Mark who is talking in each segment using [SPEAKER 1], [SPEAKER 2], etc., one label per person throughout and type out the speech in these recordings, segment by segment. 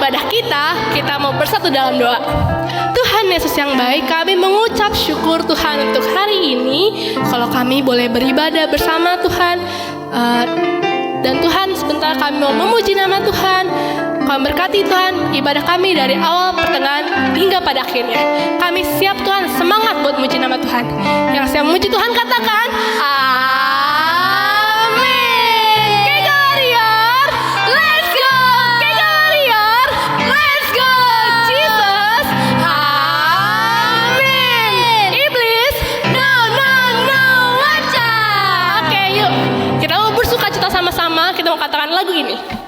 [SPEAKER 1] ibadah kita mau bersatu dalam doa. Tuhan Yesus yang baik, kami mengucap syukur Tuhan untuk hari ini, kalau kami boleh beribadah bersama Tuhan. Dan Tuhan, sebentar kami mau memuji nama Tuhan. Kami berkati Tuhan ibadah kami dari awal, pertengahan, hingga pada akhirnya. Kami siap Tuhan, semangat buat memuji nama Tuhan. Yang siap memuji Tuhan katakan amin. Kega warrior, let's go. Kega warrior, let's go. Jesus, amin. Iblis, no, waca. Oke, yuk kita mau bersuka cita sama-sama. Kita mau katakan lagu ini.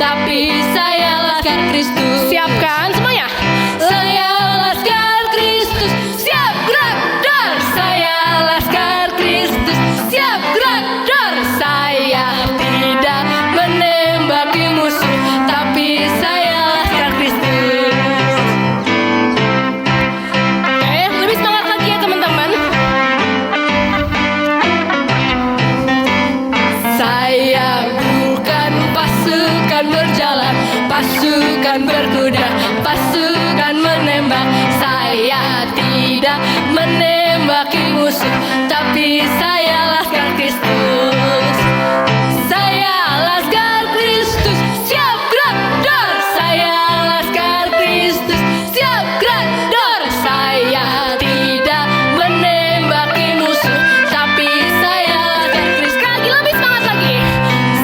[SPEAKER 2] Tapi saya laskar Kristus.
[SPEAKER 1] Siapkan semuanya.
[SPEAKER 2] Saya laskar Kristus, siap gerak dar. Saya laskar Kristus, siap gerak dar. Saya tidak menembaki musuh, tapi saya laskar Kristus.
[SPEAKER 1] Lebih semangat lagi ya teman-teman.
[SPEAKER 2] Saya bukan pasukan berjalan, pasukan berkuda, pasukan tidak menembaki musuh, tapi saya Laskar Kristus. Saya Laskar Kristus, siap gerak dor. Saya Laskar Kristus, siap gerak dor. Saya tidak menembaki musuh, tapi saya Laskar Kristus. Lagi lebih semangat lagi.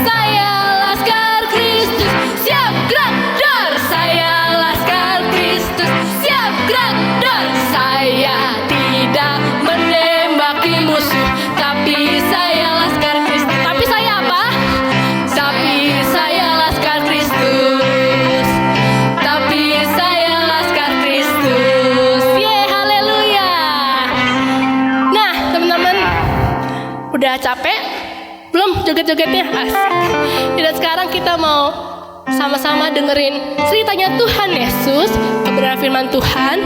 [SPEAKER 2] Saya Laskar Kristus, siap gerak dor. Saya Laskar Kristus, siap gerak dor. Saya tidak menembaki musuh, tapi saya Laskar Kristus. Tapi saya apa? Tapi saya Laskar Kristus. Tapi saya Laskar Kristus. Haleluya.
[SPEAKER 1] Nah, teman-teman, udah capek? Belum joget-jogetnya? Asik. Dan sekarang kita mau sama-sama dengerin ceritanya Tuhan Yesus, kebenaran firman Tuhan.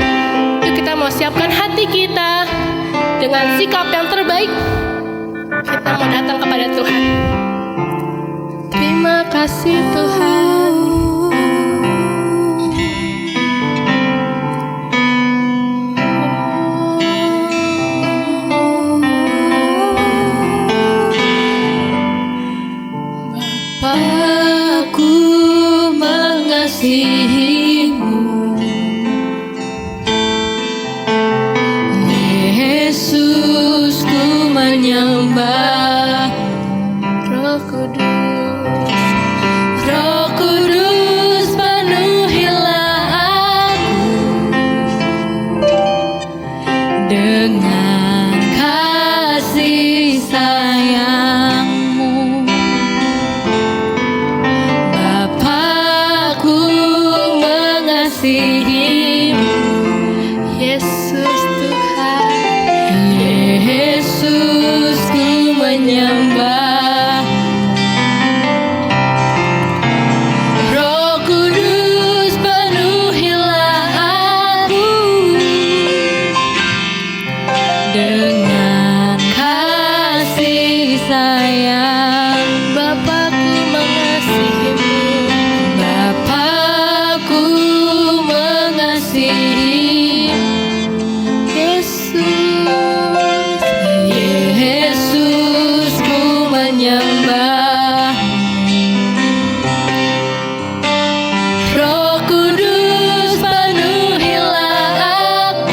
[SPEAKER 1] Yuk kita mau siapkan hati kita dengan sikap yang terbaik. Kita mau datang kepada Tuhan. Terima kasih Tuhan.
[SPEAKER 2] Bapa-Ku mengasihimu, Yesus ku menyembah.
[SPEAKER 1] Roh Kudus,
[SPEAKER 2] Roh Kudus penuhilah aku dengan kasih sayang-Mu. Bapa-Ku mengasihimu,
[SPEAKER 1] Yesus Tuhan.
[SPEAKER 2] Yesus ku menyembah. Roh Kudus penuhilah aku dengan kasih sayang.
[SPEAKER 1] Bapakku mengasihimu,
[SPEAKER 2] Bapa-Ku mengasihi.
[SPEAKER 1] Yesus.
[SPEAKER 2] Yesus ku menyembah. Roh Kudus penuhilah aku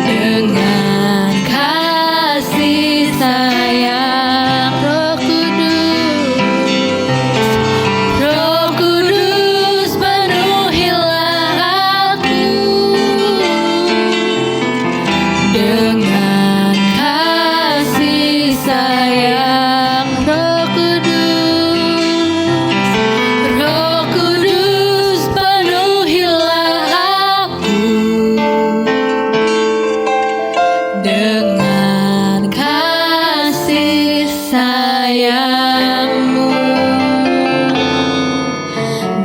[SPEAKER 2] dengan kasih sayang.
[SPEAKER 1] Roh Kudus,
[SPEAKER 2] Roh Kudus penuhilah aku dengan kasih sayang.
[SPEAKER 1] Roh Kudus,
[SPEAKER 2] Roh Kudus penuhilah aku dengan kasih sayang-Mu,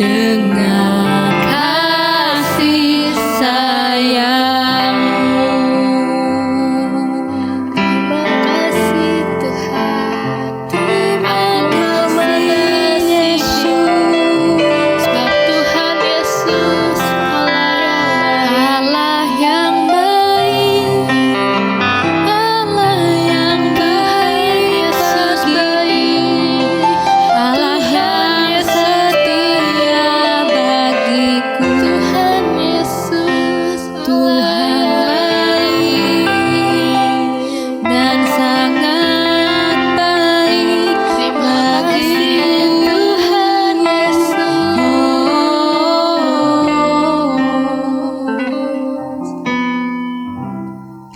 [SPEAKER 2] dengan kasih sayang-Mu.
[SPEAKER 1] terima kasih Tuhan.
[SPEAKER 2] Terima kasih Yesus,
[SPEAKER 1] Sebab Tuhan Yesus
[SPEAKER 2] Allah yang baik, Allah yang baik,
[SPEAKER 1] Yesus baik,
[SPEAKER 2] Allah yang setia bagiku.
[SPEAKER 1] Tuhan Yesus,
[SPEAKER 2] Tuhan baik dan sangat baik.
[SPEAKER 1] Terima kasih Tuhan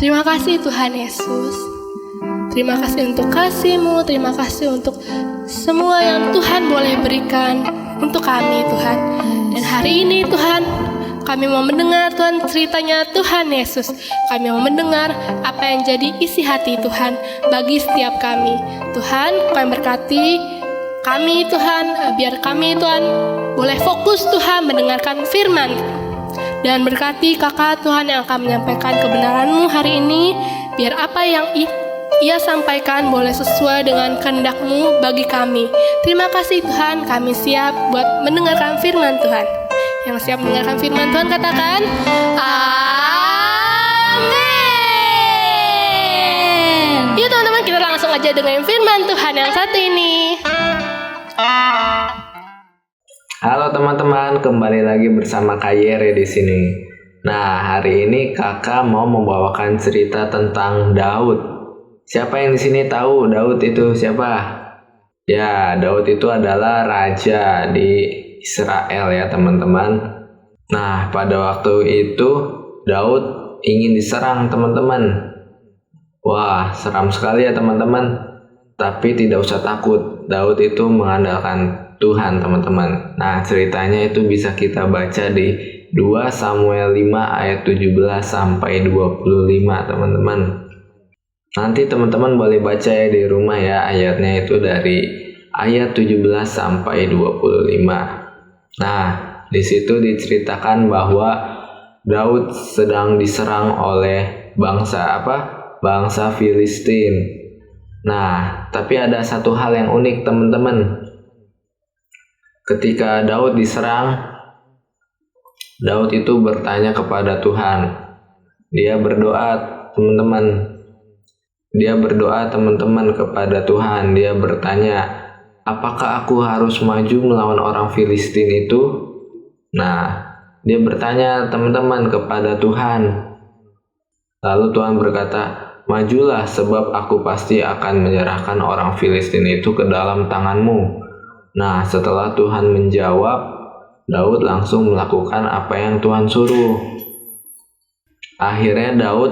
[SPEAKER 1] Terima kasih Tuhan Yesus. Terima kasih untuk kasih-Mu. Terima kasih untuk semua yang Tuhan boleh berikan untuk kami Tuhan. Dan hari ini Tuhan, kami mau mendengar Tuhan ceritanya Tuhan Yesus. Kami mau mendengar apa yang jadi isi hati Tuhan bagi setiap kami. Tuhan, kami berkati kami Tuhan, biar kami Tuhan boleh fokus Tuhan mendengarkan firman. Dan berkati kakak Tuhan yang akan menyampaikan kebenaran-Mu hari ini, biar apa yang ia sampaikan boleh sesuai dengan kehendak-Mu bagi kami. Terima kasih Tuhan, kami siap buat mendengarkan firman Tuhan. Yang siap mendengarkan firman Tuhan katakan amin. Yuk teman-teman, kita langsung aja dengan firman Tuhan yang satu ini.
[SPEAKER 3] Halo teman-teman, kembali lagi bersama Kak Yere di sini. Nah, hari ini kakak mau membawakan cerita tentang Daud. Siapa yang di sini tahu Daud itu siapa? Ya, Daud itu adalah raja di Israel ya teman-teman. Nah, pada waktu itu Daud ingin diserang teman-teman. Wah, seram sekali ya teman-teman. Tapi tidak usah takut, Daud itu mengandalkan Tuhan teman-teman. Nah, ceritanya itu bisa kita baca di 2 Samuel 5 ayat 17 sampai 25 teman-teman. Nanti teman-teman boleh baca ya di rumah ya, ayatnya itu dari ayat 17 sampai 25. Nah, di situ diceritakan bahwa Daud sedang diserang oleh bangsa Filistin. Nah, tapi ada satu hal yang unik teman-teman. Ketika Daud diserang, Daud itu bertanya kepada Tuhan. Dia berdoa teman-teman. Dia berdoa teman-teman kepada Tuhan. Dia bertanya, apakah aku harus maju melawan orang Filistin itu? Nah, dia bertanya teman-teman kepada Tuhan. Lalu Tuhan berkata, majulah sebab aku pasti akan menyerahkan orang Filistin itu ke dalam tanganmu. Nah, setelah Tuhan menjawab, Daud langsung melakukan apa yang Tuhan suruh. Akhirnya Daud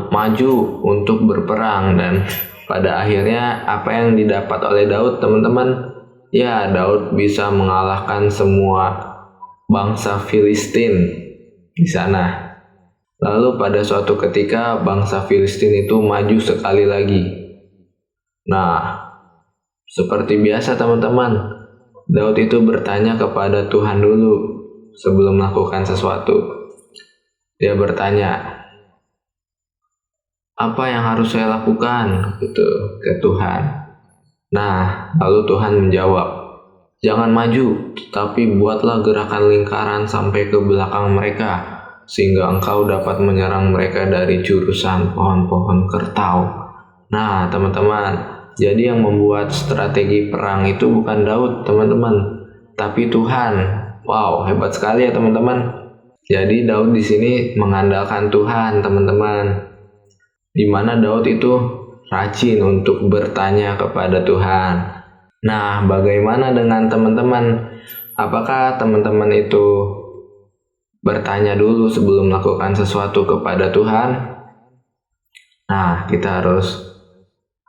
[SPEAKER 3] maju untuk berperang, dan pada akhirnya apa yang didapat oleh Daud teman-teman? Ya, Daud bisa mengalahkan semua bangsa Filistin di sana. Lalu pada suatu ketika bangsa Filistin itu maju sekali lagi. Nah, seperti biasa teman-teman, Daud itu bertanya kepada Tuhan dulu sebelum melakukan sesuatu. Dia bertanya, apa yang harus saya lakukan gitu ke Tuhan. Nah, lalu Tuhan menjawab, jangan maju, tapi buatlah gerakan lingkaran sampai ke belakang mereka, sehingga engkau dapat menyerang mereka dari jurusan pohon-pohon kertau. Nah, teman-teman, jadi yang membuat strategi perang itu bukan Daud, teman-teman, tapi Tuhan. Wow, hebat sekali ya, teman-teman. Jadi Daud di sini mengandalkan Tuhan, teman-teman. Di mana Daud itu rajin untuk bertanya kepada Tuhan. Nah, bagaimana dengan teman-teman? Apakah teman-teman itu bertanya dulu sebelum melakukan sesuatu kepada Tuhan? Nah, kita harus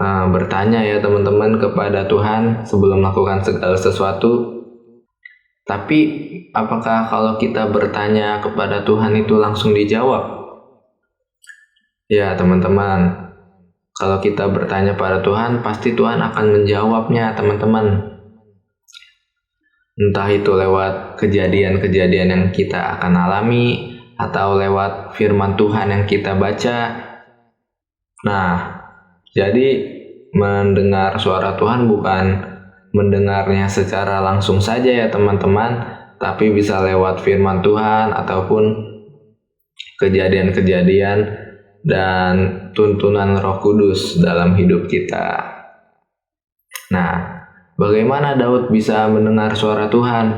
[SPEAKER 3] bertanya ya teman-teman kepada Tuhan sebelum melakukan segala sesuatu. Tapi apakah kalau kita bertanya kepada Tuhan itu langsung dijawab? Ya teman-teman, kalau kita bertanya pada Tuhan, pasti Tuhan akan menjawabnya teman-teman. Entah itu lewat kejadian-kejadian yang kita akan alami, atau lewat firman Tuhan yang kita baca. Nah, jadi mendengar suara Tuhan bukan mendengarnya secara langsung saja ya teman-teman, tapi bisa lewat firman Tuhan ataupun kejadian-kejadian dan tuntunan Roh Kudus dalam hidup kita. Nah, bagaimana Daud bisa mendengar suara Tuhan?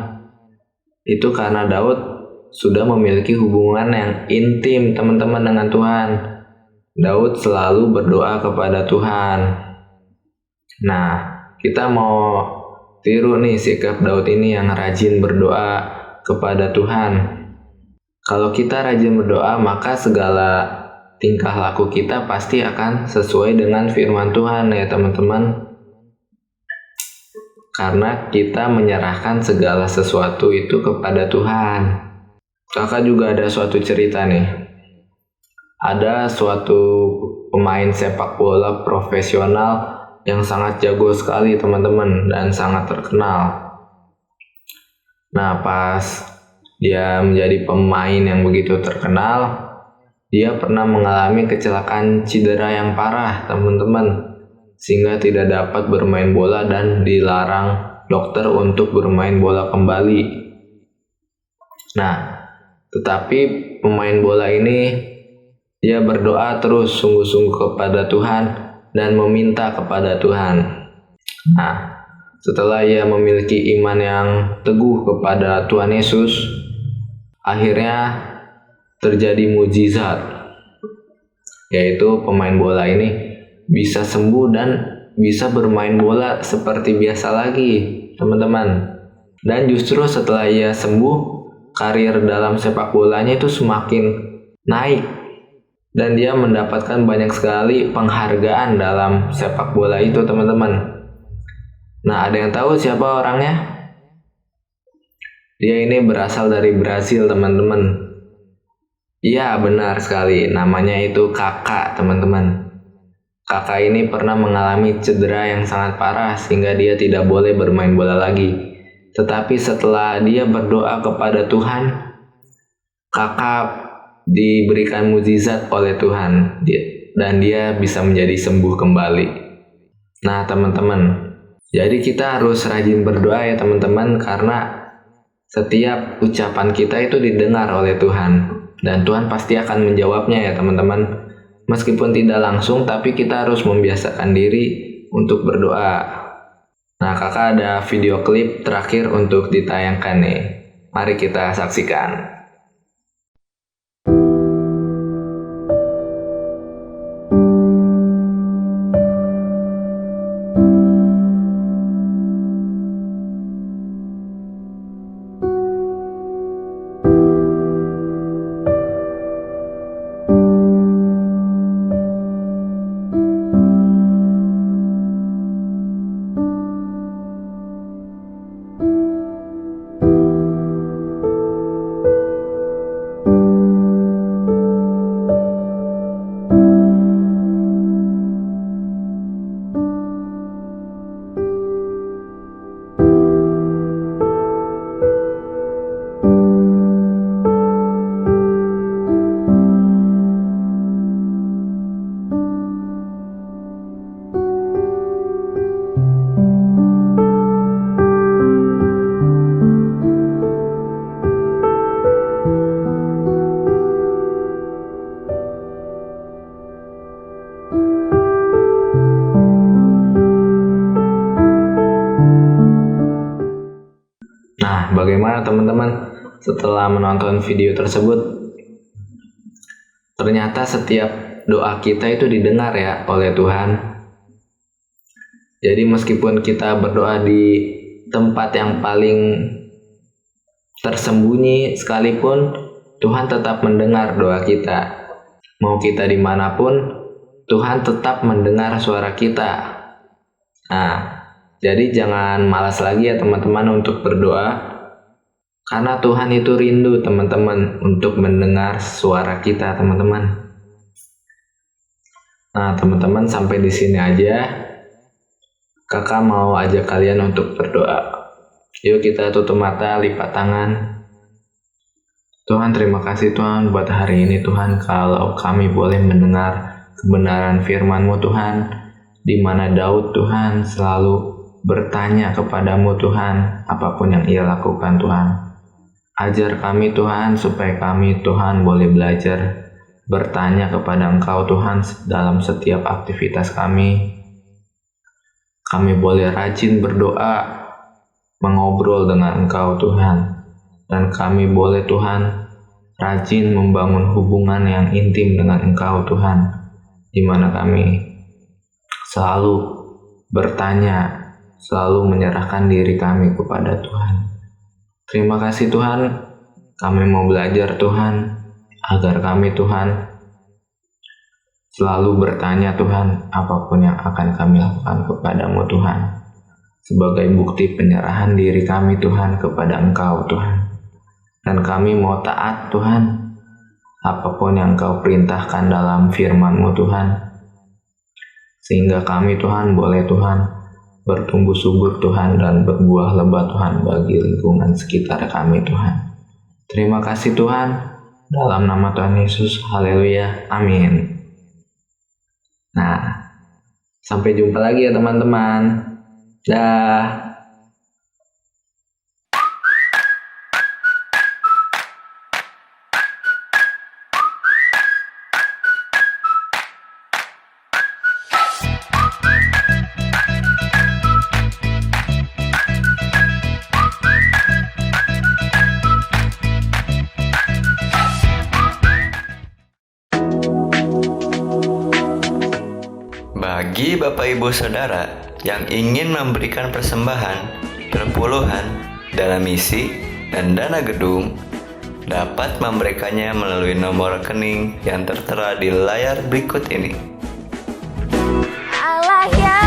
[SPEAKER 3] Itu karena Daud sudah memiliki hubungan yang intim teman-teman dengan Tuhan. Daud selalu berdoa kepada Tuhan. Nah, kita mau tiru nih sikap Daud ini yang rajin berdoa kepada Tuhan. Kalau kita rajin berdoa, maka segala tingkah laku kita pasti akan sesuai dengan firman Tuhan ya teman-teman. Karena kita menyerahkan segala sesuatu itu kepada Tuhan. Kakak juga ada suatu cerita nih. Ada suatu pemain sepak bola profesional yang sangat jago sekali teman-teman dan sangat terkenal. Nah, pas dia menjadi pemain yang begitu terkenal, dia pernah mengalami kecelakaan cedera yang parah teman-teman, sehingga tidak dapat bermain bola dan dilarang dokter untuk bermain bola kembali. Nah, tetapi pemain bola ini dia berdoa terus sungguh-sungguh kepada Tuhan dan meminta kepada Tuhan. Nah, setelah ia memiliki iman yang teguh kepada Tuhan Yesus, akhirnya terjadi mujizat, yaitu pemain bola ini bisa sembuh dan bisa bermain bola seperti biasa lagi, teman-teman. Dan justru setelah ia sembuh, karir dalam sepak bolanya itu semakin naik dan dia mendapatkan banyak sekali penghargaan dalam sepak bola itu, teman-teman. Nah, ada yang tahu siapa orangnya? Dia ini berasal dari Brasil, teman-teman. Iya, benar sekali. Namanya itu Kakak, teman-teman. Kakak ini pernah mengalami cedera yang sangat parah sehingga dia tidak boleh bermain bola lagi. Tetapi setelah dia berdoa kepada Tuhan, Kakak diberikan mukjizat oleh Tuhan dan dia bisa menjadi sembuh kembali. Nah, teman-teman, jadi kita harus rajin berdoa ya, teman-teman, karena setiap ucapan kita itu didengar oleh Tuhan. Dan Tuhan pasti akan menjawabnya ya, teman-teman. Meskipun tidak langsung, tapi kita harus membiasakan diri untuk berdoa. Nah, kakak ada video klip terakhir untuk ditayangkan nih. Mari kita saksikan. Nah, bagaimana teman-teman setelah menonton video tersebut? Ternyata setiap doa kita itu didengar ya oleh Tuhan. Jadi meskipun kita berdoa di tempat yang paling tersembunyi sekalipun, Tuhan tetap mendengar doa kita. Mau kita dimanapun, Tuhan tetap mendengar suara kita. Nah, jadi jangan malas lagi ya teman-teman untuk berdoa, karena Tuhan itu rindu teman-teman untuk mendengar suara kita, teman-teman. Nah, teman-teman, sampai di sini aja. Kakak mau ajak kalian untuk berdoa. Yuk kita tutup mata, lipat tangan. Tuhan, terima kasih Tuhan buat hari ini Tuhan, kalau kami boleh mendengar kebenaran firman-Mu Tuhan, di mana Daud Tuhan selalu bertanya kepadamu Tuhan, apapun yang ia lakukan Tuhan. Ajar kami Tuhan, supaya kami Tuhan boleh belajar bertanya kepada Engkau Tuhan dalam setiap aktivitas kami. Kami boleh rajin berdoa, mengobrol dengan Engkau Tuhan. Dan kami boleh Tuhan rajin membangun hubungan yang intim dengan Engkau Tuhan, di mana kami selalu bertanya, selalu menyerahkan diri kami kepada Tuhan. Terima kasih Tuhan, kami mau belajar Tuhan, agar kami Tuhan selalu bertanya Tuhan, apapun yang akan kami lakukan kepadamu Tuhan, sebagai bukti penyerahan diri kami Tuhan kepada Engkau Tuhan. Dan kami mau taat Tuhan, apapun yang Engkau perintahkan dalam firman-Mu Tuhan, sehingga kami Tuhan boleh Tuhan bertumbuh subur Tuhan dan berbuah lebat Tuhan bagi lingkungan sekitar kami Tuhan. Terima kasih Tuhan, dalam nama Tuhan Yesus, haleluya, amin. Nah, sampai jumpa lagi ya teman-teman. Dah.
[SPEAKER 4] Bagi Bapak Ibu Saudara yang ingin memberikan persembahan, perpuluhan, dana misi, dan dana gedung, dapat memberikannya melalui nomor rekening yang tertera di layar berikut ini.
[SPEAKER 5] Allah yang